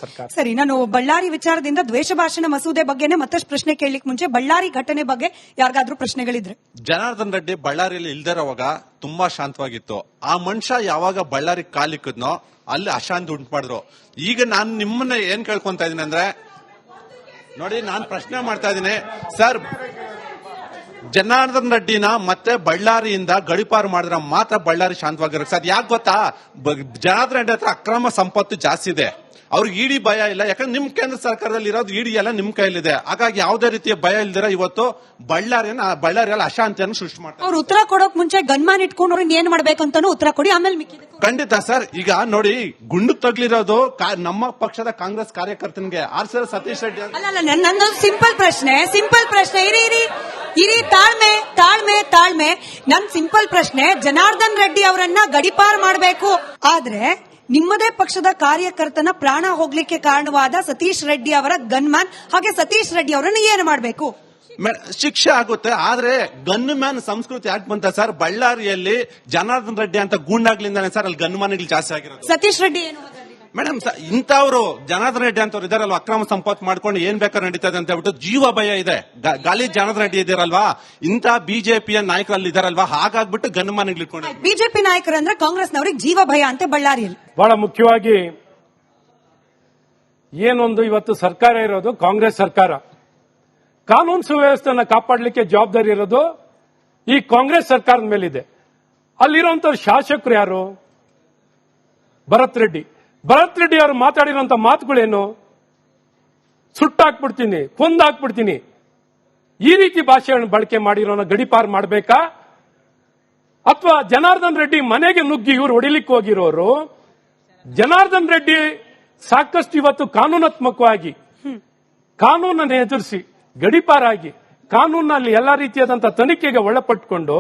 ಸರ್ಕಾರ. ಸರಿ, ನಾನು ಬಳ್ಳಾರಿ ವಿಚಾರದಿಂದ ದ್ವೇಷ ಭಾಷಣ ಮಸೂದೆ ಬಗ್ಗೆನೇ ಮತ್ತಷ್ಟು ಪ್ರಶ್ನೆ ಕೇಳಲಿಕ್ಕೆ ಮುಂಚೆ ಬಳ್ಳಾರಿ ಘಟನೆ ಬಗ್ಗೆ ಯಾರಿಗಾದ್ರೂ ಪ್ರಶ್ನೆಗಳಿದ್ರೆ. ಜನಾರ್ದನ್ ರೆಡ್ಡಿ ಬಳ್ಳಾರಿಯಲ್ಲಿ ಇಲ್ದಿರೋವಾಗ ತುಂಬಾ ಶಾಂತವಾಗಿತ್ತು. ಆ ಮನುಷ್ಯ ಯಾವಾಗ ಬಳ್ಳಾರಿ ಕಾಲಿಕ್ಕದ್ನೋ ಅಲ್ಲಿ ಅಶಾಂತಿ ಉಂಟು ಮಾಡಿದ್ರು. ಈಗ ನಾನು ನಿಮ್ಮನ್ನ ಏನ್ ಕೇಳ್ಕೊಂತ ಇದೀನಿ ಅಂದ್ರೆ, ನೋಡಿ ನಾನು ಪ್ರಶ್ನೆ ಮಾಡ್ತಾ ಇದ್ದೀನಿ ಸರ್, ಜನಾರ್ದನ್ ರೆಡ್ಡಿನ ಮತ್ತೆ ಬಳ್ಳಾರಿಯಿಂದ ಗಡಿಪಾರು ಮಾಡಿದ್ರೆ ಮಾತ್ರ ಬಳ್ಳಾರಿ ಶಾಂತವಾಗಿರುತ್ತೆ ಸರ್. ಯಾಕೆ ಗೊತ್ತಾ, ಜನಾರ್ದನ್ ರೆಡ್ಡಿ ಹತ್ರ ಅಕ್ರಮ ಸಂಪತ್ತು ಜಾಸ್ತಿ ಇದೆ, ಅವ್ರಿಗೆ ಇಡಿ ಭಯ ಇಲ್ಲ. ಯಾಕಂದ್ರೆ ನಿಮ್ ಕೇಂದ್ರ ಸರ್ಕಾರದಲ್ಲಿ ಇರೋದು ಇಡಿ ಎಲ್ಲ ನಿಮ್ ಕೈಲಿದೆ. ಹಾಗಾಗಿ ಯಾವುದೇ ರೀತಿಯ ಭಯ ಇಲ್ದಿರ ಇವತ್ತು ಬಳ್ಳಾರಿಯಲ್ಲಿ ಅಶಾಂತಿಯನ್ನು ಸೃಷ್ಟಿ ಮಾಡ್ತಾರೆ. ಅವ್ರು ಉತ್ತರ ಕೊಡೋಕ್ ಮುಂಚೆ ಗನ್ಮ್ಯಾನ್ ಇಟ್ಕೊಂಡು ಅವ್ರಿಗೆ ಏನ್ ಮಾಡ್ಬೇಕಂತಾನು ಉತ್ತರ ಕೊಡಿ, ಆಮೇಲೆ ಖಂಡಿತ ಸರ್. ಈಗ ನೋಡಿ, ಗುಂಡು ತಗ್ಲಿರೋದು ನಮ್ಮ ಪಕ್ಷದ ಕಾಂಗ್ರೆಸ್ ಕಾರ್ಯಕರ್ತನಿಗೆ ಆರ್ ಸತೀಶ್ ರೆಡ್ಡಿ. ಅಲ್ಲ, ನಂದೊಂದು ಸಿಂಪಲ್ ಪ್ರಶ್ನೆ ಇರಿ, ತಾಳ್ಮೆ. ನನ್ ಸಿಂಪಲ್ ಪ್ರಶ್ನೆ, ಜನಾರ್ದನ್ ರೆಡ್ಡಿ ಅವರನ್ನ ಗಡಿಪಾರು ಮಾಡಬೇಕು, ಆದ್ರೆ ನಿಮ್ಮದೇ ಪಕ್ಷದ ಕಾರ್ಯಕರ್ತನ ಪ್ರಾಣ ಹೋಗ್ಲಿಕ್ಕೆ ಕಾರಣವಾದ ಸತೀಶ್ ರೆಡ್ಡಿ ಅವರ ಗನ್ಮ್ಯಾನ್, ಹಾಗೆ ಸತೀಶ್ ರೆಡ್ಡಿ ಅವರನ್ನ ಏನು ಮಾಡಬೇಕು? ಶಿಕ್ಷೆ ಆಗುತ್ತೆ. ಆದ್ರೆ ಗನ್ ಮ್ಯಾನ್ ಸಂಸ್ಕೃತಿ ಯಾಕೆ ಬಂತ ಸರ್? ಬಳ್ಳಾರಿಯಲ್ಲಿ ಜನಾರ್ದನ್ ರೆಡ್ಡಿ ಅಂತ ಗೂಂಡಾಗ್ಲಿಂದಾನೆ ಸರ್ ಅಲ್ಲಿ ಗನ್ ಮ್ಯಾನ್ಗಳು ಜಾಸ್ತಿ ಆಗಿರೋದು. ಸತೀಶ್ ರೆಡ್ಡಿ ಏನು ಮೇಡಮ್, ಇಂಥವ್ರು ಜನಾರ್ದನ್ ರೆಡ್ಡಿ ಅಂತವ್ರು ಇದಾರಲ್ವಾ, ಅಕ್ರಮ ಸಂಪತ್ತು ಮಾಡ್ಕೊಂಡು ಏನ್ ಬೇಕಾದ್ರೆ ನಡೀತದೆ ಅಂತ ಹೇಳ್ಬಿಟ್ಟು ಜೀವ ಭಯ ಇದೆ. ಗಾಲಿ ಜನಾರ್ದನ್ ರೆಡ್ಡಿ ಇದಾರಲ್ವಾ, ಇಂಥ ಬಿಜೆಪಿಯ ನಾಯಕರಲ್ಲಿ ಇದಾರಲ್ವಾ, ಹಾಗಾಗ್ಬಿಟ್ಟು ಗನ್ ಮ್ಯಾನ್ಗಳು ಇಟ್ಕೊಂಡು. ಬಿಜೆಪಿ ನಾಯಕರಂದ್ರೆ ಕಾಂಗ್ರೆಸ್ನವ್ರಿಗೆ ಜೀವ ಭಯ ಅಂತ ಬಳ್ಳಾರಿಯಲ್ಲಿ. ಬಹಳ ಮುಖ್ಯವಾಗಿ ಏನೊಂದು ಇವತ್ತು ಸರ್ಕಾರ ಇರೋದು ಕಾಂಗ್ರೆಸ್ ಸರ್ಕಾರ, ಕಾನೂನು ಸುವ್ಯವಸ್ಥೆಯನ್ನು ಕಾಪಾಡಲಿಕ್ಕೆ ಜವಾಬ್ದಾರಿ ಇರೋದು ಈ ಕಾಂಗ್ರೆಸ್ ಸರ್ಕಾರದ ಮೇಲಿದೆ. ಅಲ್ಲಿರುವಂತ ಶಾಸಕರು ಯಾರು? ಭರತ್ ರೆಡ್ಡಿ ಅವರು ಮಾತಾಡಿರುವಂತ ಮಾತುಗಳೇನು? ಸುಟ್ಟಾಕ್ಬಿಡ್ತೀನಿ, ಕೊಂದಾಕ್ಬಿಡ್ತೀನಿ, ಈ ರೀತಿ ಭಾಷೆಗಳನ್ನು ಬಳಕೆ ಮಾಡಿರೋನ ಗಡಿಪಾರು ಮಾಡಬೇಕಾ? ಅಥವಾ ಜನಾರ್ದನ್ ರೆಡ್ಡಿ ಮನೆಗೆ ನುಗ್ಗಿ ಇವರು ಹೊಡಿಲಿಕ್ಕೆ ಹೋಗಿರೋರು? ಜನಾರ್ದನ್ ರೆಡ್ಡಿ ಸಾಕಷ್ಟು ಇವತ್ತು ಕಾನೂನಾತ್ಮಕವಾಗಿ ಕಾನೂನನ್ನು ಎದುರಿಸಿ ಗಡಿಪಾರಾಗಿ ಕಾನೂನಲ್ಲಿ ಎಲ್ಲಾ ರೀತಿಯಾದಂತಹ ತನಿಖೆಗೆ ಒಳಪಟ್ಟುಕೊಂಡು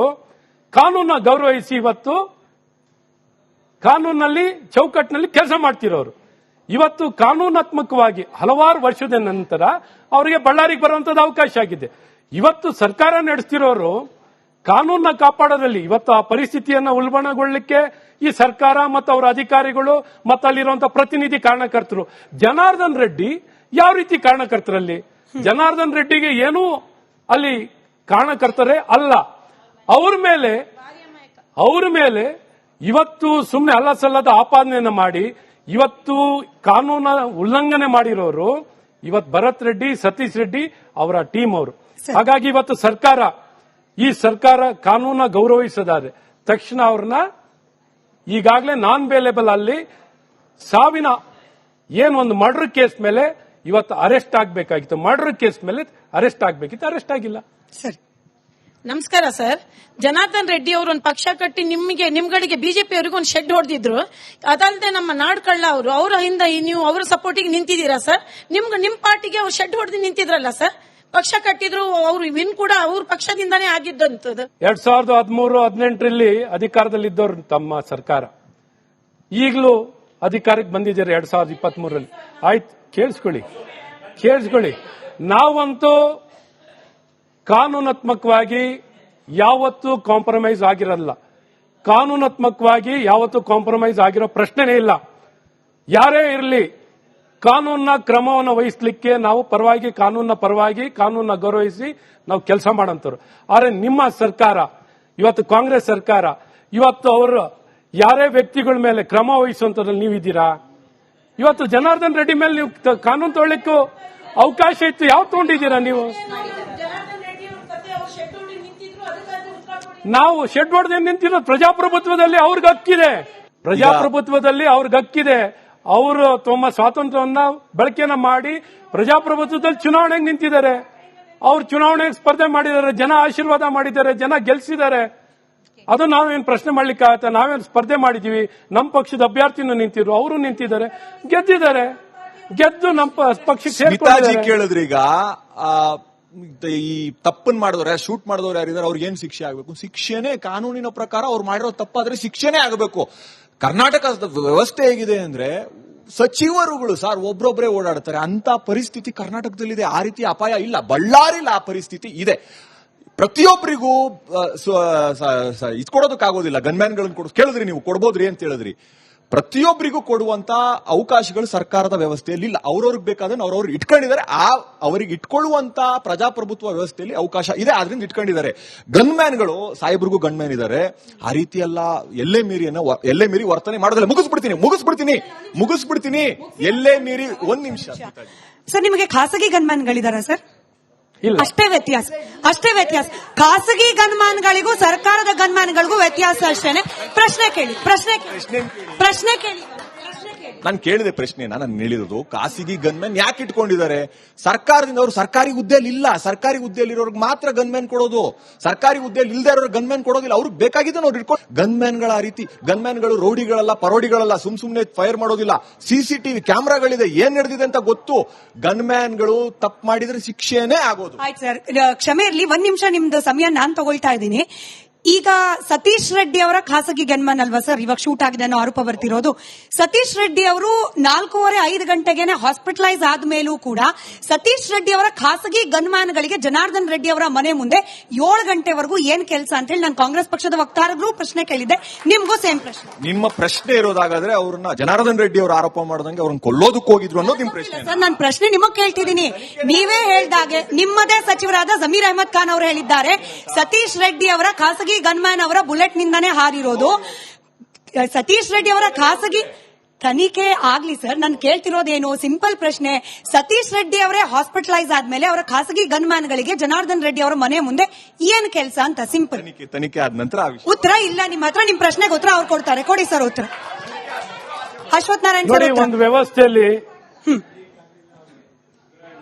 ಕಾನೂನ ಗೌರವಿಸಿ ಇವತ್ತು ಕಾನೂನಲ್ಲಿ ಚೌಕಟ್ಟಿನಲ್ಲಿ ಕೆಲಸ ಮಾಡ್ತಿರೋರು. ಇವತ್ತು ಕಾನೂನಾತ್ಮಕವಾಗಿ ಹಲವಾರು ವರ್ಷದ ನಂತರ ಅವರಿಗೆ ಬಳ್ಳಾರಿಗೆ ಬರುವಂತದ್ದು ಅವಕಾಶ ಆಗಿದೆ. ಇವತ್ತು ಸರ್ಕಾರ ನಡೆಸ್ತಿರೋರು ಕಾನೂನನ್ನ ಕಾಪಾಡೋದ್ರಲ್ಲಿ ಇವತ್ತು ಆ ಪರಿಸ್ಥಿತಿಯನ್ನ ಉಲ್ಬಣಗೊಳ್ಳಲಿಕ್ಕೆ ಈ ಸರ್ಕಾರ ಮತ್ತು ಅವರ ಅಧಿಕಾರಿಗಳು ಮತ್ತು ಅಲ್ಲಿರುವಂತಹ ಪ್ರತಿನಿಧಿ ಕಾರಣಕರ್ತರು. ಜನಾರ್ದನ್ ರೆಡ್ಡಿ ಯಾವ ರೀತಿ ಕಾರಣಕರ್ತರಲ್ಲಿ? ಜನಾರ್ದನ್ ರೆಡ್ಡಿಗೆ ಏನೂ ಅಲ್ಲಿ ಕಾರಣಕರ್ತರೇ ಅಲ್ಲ. ಅವ್ರ ಮೇಲೆ ಇವತ್ತು ಸುಮ್ಮನೆ ಅಲ್ಲ ಸಲ್ಲದ ಆಪಾದನೆಯನ್ನು ಮಾಡಿ ಇವತ್ತು ಕಾನೂನ ಉಲ್ಲಂಘನೆ ಮಾಡಿರೋರು ಇವತ್ತು ಭರತ್ ರೆಡ್ಡಿ, ಸತೀಶ್ ರೆಡ್ಡಿ ಅವರ ಟೀಮ್ ಅವರು. ಹಾಗಾಗಿ ಇವತ್ತು ಈ ಸರ್ಕಾರ ಕಾನೂನ ಗೌರವಿಸದಾದ್ರೆ ತಕ್ಷಣ ಅವ್ರನ್ನ ಈಗಾಗಲೇ ನಾನ್ ಬೇಲೇಬಲ್ ಅಲ್ಲಿ ಸಾವಿನ ಏನೊಂದು ಮರ್ಡರ್ ಕೇಸ್ ಮೇಲೆ ಇವತ್ತು ಅರೆಸ್ಟ್ ಆಗಬೇಕಾಗಿತ್ತು. ಮರ್ಡರ್ ಕೇಸ್ ಮೇಲೆ ಅರೆಸ್ಟ್ ಆಗಬೇಕಿತ್ತು, ಅರೆಸ್ಟ್ ಆಗಿಲ್ಲ. ಸರಿ, ನಮಸ್ಕಾರ ಸರ್. ಜನಾರ್ದನ್ ರೆಡ್ಡಿ ಅವರು ಒಂದು ಪಕ್ಷ ಕಟ್ಟಿ ನಿಮ್ಗಳಿಗೆ ಬಿಜೆಪಿ ಅವರಿಗೆ ಒಂದು ಶೆಡ್ ಹೊಡೆದಿದ್ರು. ಅದಲ್ಲದೆ ನಮ್ಮ ನಾಡ್ಕಳ್ಳ ಅವರ ಹಿಂದೆ ನೀವು ಅವರ ಸಪೋರ್ಟಿಗೆ ನಿಂತಿದ್ದೀರಾ ಸರ್? ನಿಮ್ ಪಾರ್ಟಿಗೆ ಅವ್ರು ಶೆಡ್ ಹೊಡೆದು ನಿಂತಿದ್ರಲ್ಲ ಸರ್, ಪಕ್ಷ ಕಟ್ಟಿದ್ರು. ಅವರು ವಿನ್ ಕೂಡ ಅವ್ರ ಪಕ್ಷದಿಂದಾನೇ ಆಗಿದ್ದಂಥದ್ದು. 2013-18 ಅಧಿಕಾರದಲ್ಲಿದ್ದವರು ತಮ್ಮ ಸರ್ಕಾರ ಈಗಲೂ ಅಧಿಕಾರಕ್ಕೆ ಬಂದಿದ್ದಾರೆ 2023. ಆಯ್ತು, ಕೇಳಿಸ್ಕೊಳ್ಳಿ. ನಾವಂತೂ ಕಾನೂನಾತ್ಮಕವಾಗಿ ಯಾವತ್ತೂ ಕಾಂಪ್ರಮೈಸ್ ಆಗಿರಲ್ಲ. ಕಾನೂನಾತ್ಮಕವಾಗಿ ಯಾವತ್ತೂ ಕಾಂಪ್ರಮೈಸ್ ಆಗಿರೋ ಪ್ರಶ್ನೆನೇ ಇಲ್ಲ. ಯಾರೇ ಇರಲಿ, ಕಾನೂನಿನ ಕ್ರಮವನ್ನು ವಹಿಸಲಿಕ್ಕೆ ನಾವು ಕಾನೂನನ್ನ ಗೌರವಿಸಿ ನಾವು ಕೆಲಸ ಮಾಡೋಂಥವ್ರು. ಆದರೆ ನಿಮ್ಮ ಸರ್ಕಾರ ಇವತ್ತು ಕಾಂಗ್ರೆಸ್ ಸರ್ಕಾರ ಇವತ್ತು ಅವರು ಯಾರೇ ವ್ಯಕ್ತಿಗಳ ಮೇಲೆ ಕ್ರಮ ವಹಿಸುವಂತದ್ರಲ್ಲಿ ನೀವಿದ್ದೀರಾ? ಇವತ್ತು ಜನಾರ್ದನ್ ರೆಡ್ಡಿ ಮೇಲೆ ನೀವು ಕಾನೂನು ತೊಗೊಳ್ಳಿಕ್ಕೂ ಅವಕಾಶ ಇತ್ತು, ಯಾವ ತಗೊಂಡಿದ್ದೀರಾ ನೀವು? ನಾವು ಶೆಡ್ ಹೊಡೆದೇ ನಿಂತಿರೋದು ಪ್ರಜಾಪ್ರಭುತ್ವದಲ್ಲಿ ಅವ್ರಿಗೆ ಹಕ್ಕಿದೆ. ಅವರು ತಮ್ಮ ಸ್ವಾತಂತ್ರ್ಯವನ್ನ ಬಳಕೆನ ಮಾಡಿ ಪ್ರಜಾಪ್ರಭುತ್ವದಲ್ಲಿ ಚುನಾವಣೆಗೆ ನಿಂತಿದ್ದಾರೆ. ಅವ್ರು ಚುನಾವಣೆಗೆ ಸ್ಪರ್ಧೆ ಮಾಡಿದ್ದಾರೆ, ಜನ ಆಶೀರ್ವಾದ ಮಾಡಿದ್ದಾರೆ, ಜನ ಗೆಲ್ಸಿದ್ದಾರೆ. ಅದು ನಾವೇನು ಪ್ರಶ್ನೆ ಮಾಡ್ಲಿಕ್ಕೆ ನಾವೇನು ಸ್ಪರ್ಧೆ ಮಾಡಿದೀವಿ? ನಮ್ಮ ಪಕ್ಷದ ಅಭ್ಯರ್ಥಿನೂ ನಿಂತಿದ್ರು, ಅವರು ನಿಂತಿದ್ದಾರೆ, ಗೆದ್ದಿದ್ದಾರೆ. ಗೆದ್ದು ನಮ್ಮ ಪಕ್ಷಕ್ಕೆ ಸೇರ್ಕೊಂಡಿದ್ದಾರೆ. ಕೇಳಿದ್ರಿ ಈಗ ಈ ತಪ್ಪನ್ ಮಾಡಿದವ್ರೆ, ಶೂಟ್ ಮಾಡಿದವ್ರು ಯಾರಿದ್ದಾರೆ, ಅವ್ರಿಗೆ ಏನ್ ಶಿಕ್ಷೆ ಆಗಬೇಕು? ಶಿಕ್ಷೆನೇ ಕಾನೂನಿನ ಪ್ರಕಾರ ಅವ್ರು ಮಾಡಿರೋ ತಪ್ಪಾದ್ರೆ ಶಿಕ್ಷೆನೇ ಆಗಬೇಕು. ಕರ್ನಾಟಕದ ವ್ಯವಸ್ಥೆ ಹೇಗಿದೆ ಅಂದ್ರೆ ಸಚಿವರುಗಳು ಸರ್ ಒಬ್ರೊಬ್ಬರೇ ಓಡಾಡ್ತಾರೆ, ಅಂತ ಪರಿಸ್ಥಿತಿ ಕರ್ನಾಟಕದಲ್ಲಿದೆ. ಆ ರೀತಿ ಅಪಾಯ ಇಲ್ಲ, ಬಳ್ಳಾರಿಲಿ ಆ ಪರಿಸ್ಥಿತಿ ಇದೆ. ಪ್ರತಿಯೊಬ್ಬರಿಗೂ ಇದ್ ಕೊಡೋದಕ್ಕಾಗೋದಿಲ್ಲ. ಗನ್ಮ್ಯಾನ್ಗಳನ್ನ ಕೇಳಿದ್ರಿ ನೀವು, ಕೊಡ್ಬೋದ್ರಿ ಅಂತ ಹೇಳಿದ್ರಿ. ಪ್ರತಿಯೊಬ್ಬರಿಗೂ ಕೊಡುವಂತ ಅವಕಾಶಗಳು ಸರ್ಕಾರದ ವ್ಯವಸ್ಥೆಯಲ್ಲಿ ಇಲ್ಲ. ಅವ್ರವ್ರಿಗೆ ಬೇಕಾದ್ರೆ ಅವ್ರವ್ರು ಇಟ್ಕೊಂಡಿದ್ದಾರೆ. ಅವರಿಗೆ ಇಟ್ಕೊಳ್ಳುವಂತ ಪ್ರಜಾಪ್ರಭುತ್ವ ವ್ಯವಸ್ಥೆಯಲ್ಲಿ ಅವಕಾಶ ಇದೆ, ಆದ್ರಿಂದ ಇಟ್ಕೊಂಡಿದ್ದಾರೆ. ಗನ್ಮ್ಯಾನ್ಗಳು ಸಾಹೇಬ್ರಿಗೂ ಗನ್ಮ್ಯಾನ್ ಇದ್ದಾರೆ. ಆ ರೀತಿ ಎಲ್ಲ ಎಲ್ಲೇ ಮೀರಿ ವರ್ತನೆ ಮಾಡೋದಿಲ್ಲ. ಮುಗಿಸ್ಬಿಡ್ತೀನಿ. ಎಲ್ಲೇ ಮೀರಿ ಒಂದ್ ನಿಮಿಷ ಸರ್, ನಿಮಗೆ ಖಾಸಗಿ ಗನ್ಮ್ಯಾನ್ಗಳಿದಾರ ಸರ್? ಇಲ್ಲ. ಅಷ್ಟೇ ವ್ಯತ್ಯಾಸ. ಖಾಸಗಿ ಗನ್ಮ್ಯಾನ್ಗಳಿಗೂ ಸರ್ಕಾರದ ಗನ್ಮ್ಯಾನ್ಗಳಿಗೂ ವ್ಯತ್ಯಾಸ ಅಷ್ಟೇನೆ. ಪ್ರಶ್ನೆ ಕೇಳಿ. ನಾನು ಕೇಳಿದೆ ಪ್ರಶ್ನೆನ. ನಾನು ಹೇಳಿರೋದು ಖಾಸಗಿ ಗನ್ಮ್ಯಾನ್ ಯಾಕೆ ಇಟ್ಕೊಂಡಿದ್ದಾರೆ? ಸರ್ಕಾರದಿಂದ ಅವರು ಸರ್ಕಾರಿ ಹುದ್ದೆಯಲ್ಲಿ ಇಲ್ಲ. ಸರ್ಕಾರಿ ಹುದ್ದೆಯಲ್ಲಿ ಇರೋರ್ಗೆ ಮಾತ್ರ ಗನ್ಮ್ಯಾನ್ ಕೊಡೋದು. ಸರ್ಕಾರಿ ಹುದ್ದೆಯಲ್ಲಿ ಇಲ್ಲದೆ ಇರೋರು ಗನ್ಮ್ಯಾನ್ ಕೊಡೋದಿಲ್ಲ. ಅವ್ರಿಗೆ ಬೇಕಾಗಿದ್ದ ಅವ್ರು ಇಟ್ಕೊಂಡು ಗನ್ಮ್ಯಾನ್ಗಳ ಆ ರೀತಿ ಗನ್ಮ್ಯಾನ್ಗಳು ರೌಡಿಗಳಲ್ಲ, ಪರೋಡಿಗಳಲ್ಲ, ಸುಮ್ನೆ ಫೈರ್ ಮಾಡೋದಿಲ್ಲ. ಸಿಸಿಟಿವಿ ಕ್ಯಾಮ್ರಾಗಳಿದೆ, ಏನ್ ನಡೆದಿದೆ ಅಂತ ಗೊತ್ತು. ಗನ್ಮ್ಯಾನ್ಗಳು ತಪ್ಪು ಮಾಡಿದ್ರೆ ಶಿಕ್ಷೆನೇ ಆಗೋದು. ಆಯ್ತು ಸರ್, ಕ್ಷಮೆ ಇರ್ಲಿ, ಒಂದ್ ನಿಮಿಷ ನಿಮ್ದು ಸಮಯ ನಾನ್ ತಗೊಳ್ತಾ ಇದ್ದೀನಿ. ಈಗ ಸತೀಶ್ ರೆಡ್ಡಿ ಅವರ ಖಾಸಗಿ ಗನ್ಮ್ಯಾನ್ ಅಲ್ವಾ ಸರ್ ಇವಾಗ ಶೂಟ್ ಆಗಿದೆ ಅನ್ನೋ ಆರೋಪ ಬರ್ತಿರೋದು? ಸತೀಶ್ ರೆಡ್ಡಿ ಅವರು 4:30-5 ಗಂಟೆಗೆನೆ ಹಾಸ್ಪಿಟಲೈಸ್ ಆದ್ಮೇಲೂ ಕೂಡ ಸತೀಶ್ ರೆಡ್ಡಿ ಅವರ ಖಾಸಗಿ ಗನ್ಮ್ಯಾನ್ಗಳಿಗೆ ಜನಾರ್ದನ್ ರೆಡ್ಡಿ ಅವರ ಮನೆ ಮುಂದೆ 7 ಗಂಟೆವರೆಗೂ ಏನ್ ಕೆಲಸ ಅಂತ ಹೇಳಿ ನಾನು ಕಾಂಗ್ರೆಸ್ ಪಕ್ಷದ ವಕ್ತಾರರು ಪ್ರಶ್ನೆ ಕೇಳಿದ್ದೆ. ನಿಮ್ಗೂ ಸೇಮ್ ಪ್ರಶ್ನೆ. ನಿಮ್ಮ ಪ್ರಶ್ನೆ ಇರೋದಾಗಾದ್ರೆ ಅವ್ರನ್ನ ಜನಾರ್ದನ್ ರೆಡ್ಡಿ ಅವರು ಆರೋಪ ಮಾಡದಂಗೆ ಅವ್ರನ್ನ ಕೊಲ್ಲೋದಕ್ಕೆ ಹೋಗಿದ್ರು ಅನ್ನೋದು ನಿಮ್ ಪ್ರಶ್ನೆ. ಸರ್, ನನ್ನ ಪ್ರಶ್ನೆ ನಿಮಗ್ ಕೇಳ್ತಿದ್ದೀನಿ. ನೀವೇ ಹೇಳ್ದಾಗೆ ನಿಮ್ಮದೇ ಸಚಿವರಾದ ಜಮೀರ್ ಅಹಮದ್ ಖಾನ್ ಅವರು ಹೇಳಿದ್ದಾರೆ ಸತೀಶ್ ರೆಡ್ಡಿ ಅವರ ಖಾಸಗಿ ಗನ್ಮ್ಯಾನ್ ಅವರ ಬುಲೆಟ್ ನಿಂದಾನೇ ಹಾರಿರೋದು. ಸತೀಶ್ ರೆಡ್ಡಿ ಅವರ ಖಾಸಗಿ ತನಿಖೆ ಆಗ್ಲಿ ಸರ್. ನಾನು ಕೇಳ್ತಿರೋದೇನು ಸಿಂಪಲ್ ಪ್ರಶ್ನೆ. ಸತೀಶ್ ರೆಡ್ಡಿ ಅವರೇ ಹಾಸ್ಪಿಟಲೈಸ್ ಆದ್ಮೇಲೆ ಅವರ ಖಾಸಗಿ ಗನ್ಮ್ಯಾನ್ಗಳಿಗೆ ಜನಾರ್ದನ್ ರೆಡ್ಡಿ ಅವರ ಮನೆ ಮುಂದೆ ಏನ್ ಕೆಲಸ ಅಂತ ಸಿಂಪಲ್. ತನಿಖೆ ಆದ ನಂತರ ಉತ್ತರ ಇಲ್ಲ ನಿಮ್ಮ ಹತ್ರ. ನಿಮ್ ಪ್ರಶ್ನೆಗೆ ಉತ್ತರ ಅವ್ರು ಕೊಡ್ತಾರೆ. ಕೊಡಿ ಸರ್ ಉತ್ತರ. ಅಶ್ವಥ್ ನಾರಾಯಣ್ ನೋಡಿ, ಸರ್, ಒಂದು ವ್ಯವಸ್ಥೆಯಲ್ಲಿ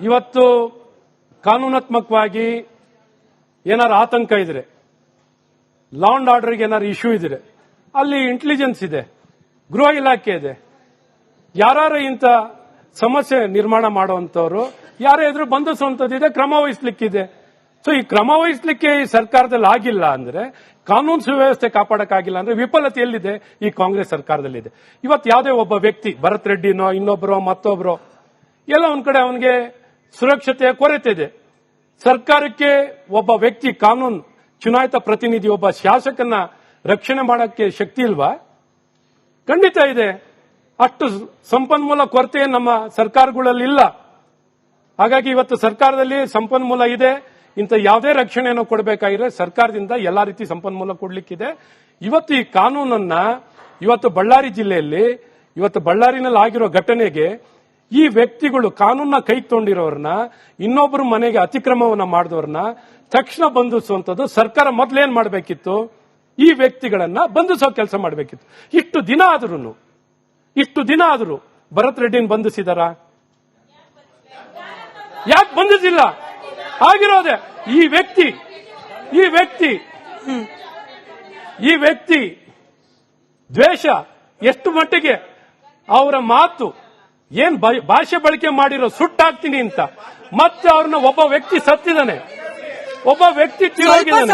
ಇವತ್ತು ಕಾನೂನಾತ್ಮಕವಾಗಿ ಏನಾರು ಆತಂಕ ಇದ್ರೆ, ಲಾ ಅಂಡ್ ಆರ್ಡರ್ಗೆ ಏನಾದ್ರು ಇಶ್ಯೂ ಇದ್ರೆ ಅಲ್ಲಿ ಇಂಟೆಲಿಜೆನ್ಸ್ ಇದೆ, ಗೃಹ ಇಲಾಖೆ ಇದೆ. ಯಾರು ಇಂಥ ಸಮಸ್ಯೆ ನಿರ್ಮಾಣ ಮಾಡುವಂತವ್ರು ಯಾರೇ ಎದುರು ಬಂಧಿಸುವಂತದ್ದಿದೆ, ಕ್ರಮ ವಹಿಸ್ಲಿಕ್ಕಿದೆ. ಸೊ ಈ ಕ್ರಮ ವಹಿಸ್ಲಿಕ್ಕೆ ಈ ಸರ್ಕಾರದಲ್ಲಿ ಆಗಿಲ್ಲ ಅಂದ್ರೆ, ಕಾನೂನು ಸುವ್ಯವಸ್ಥೆ ಕಾಪಾಡಕ್ಕಾಗಿಲ್ಲ ಅಂದ್ರೆ ವಿಫಲತೆ ಎಲ್ಲಿದೆ? ಈ ಕಾಂಗ್ರೆಸ್ ಸರ್ಕಾರದಲ್ಲಿದೆ. ಇವತ್ತು ಯಾವುದೇ ಒಬ್ಬ ವ್ಯಕ್ತಿ, ಭರತ್ ರೆಡ್ಡಿನೋ ಇನ್ನೊಬ್ಬರೋ ಮತ್ತೊಬ್ಬರೋ, ಎಲ್ಲ ಒಂದ್ ಕಡೆ ಅವನಿಗೆ ಸುರಕ್ಷತೆಯ ಕೊರತೆ ಇದೆ. ಸರ್ಕಾರಕ್ಕೆ ಒಬ್ಬ ವ್ಯಕ್ತಿ, ಕಾನೂನು ಚುನಾಯಿತ ಪ್ರತಿನಿಧಿ, ಒಬ್ಬ ಶಾಸಕನ ರಕ್ಷಣೆ ಮಾಡಕ್ಕೆ ಶಕ್ತಿ ಇಲ್ವಾ? ಖಂಡಿತ ಇದೆ. ಅಷ್ಟು ಸಂಪನ್ಮೂಲ ಕೊರತೆ ನಮ್ಮ ಸರ್ಕಾರಗಳಲ್ಲಿ ಇಲ್ಲ. ಹಾಗಾಗಿ ಇವತ್ತು ಸರ್ಕಾರದಲ್ಲಿ ಸಂಪನ್ಮೂಲ ಇದೆ. ಇಂಥ ಯಾವುದೇ ರಕ್ಷಣೆಯನ್ನು ಕೊಡಬೇಕಾಗಿದ್ರೆ ಸರ್ಕಾರದಿಂದ ಎಲ್ಲಾ ರೀತಿ ಸಂಪನ್ಮೂಲ ಕೊಡ್ಲಿಕ್ಕಿದೆ. ಇವತ್ತು ಈ ಕಾನೂನನ್ನ ಇವತ್ತು ಬಳ್ಳಾರಿ ಜಿಲ್ಲೆಯಲ್ಲಿ, ಇವತ್ತು ಬಳ್ಳಾರಿನಲ್ಲಿ ಆಗಿರೋ ಘಟನೆಗೆ ಈ ವ್ಯಕ್ತಿಗಳು ಕಾನೂನನ್ನ ಕೈ ತೊಗೊಂಡಿರೋರನ್ನ, ಇನ್ನೊಬ್ಬರ ಮನೆಗೆ ಅತಿಕ್ರಮವನ್ನ ಮಾಡಿದವ್ರನ್ನ ತಕ್ಷಣ ಬಂಧಿಸುವಂತದ್ದು ಸರ್ಕಾರ ಮೊದಲೇನ್ ಮಾಡಬೇಕಿತ್ತು? ಈ ವ್ಯಕ್ತಿಗಳನ್ನ ಬಂಧಿಸೋ ಕೆಲಸ ಮಾಡಬೇಕಿತ್ತು. ಇಷ್ಟು ದಿನ ಆದ್ರೂ ಭರತ್ ರೆಡ್ಡಿನ ಬಂಧಿಸಿದಾರ? ಯಾಕೆ ಬಂಧಿಸಿಲ್ಲ? ಆಗಿರೋದೆ ಈ ವ್ಯಕ್ತಿ ದ್ವೇಷ ಎಷ್ಟು ಮಟ್ಟಿಗೆ, ಅವರ ಮಾತು ಏನ್ ಭಾಷೆ ಬಳಕೆ ಮಾಡಿರೋ, ಸುಟ್ಟಾಗ್ತೀನಿ ಅಂತ. ಮತ್ತೆ ಅವ್ರನ್ನ ಒಬ್ಬ ವ್ಯಕ್ತಿ ಸತ್ತಿದ್ದಾನೆ, ಒಬ್ಬ ವ್ಯಕ್ತಿ ತೀರೋಗಿದ್ದಾನೆ.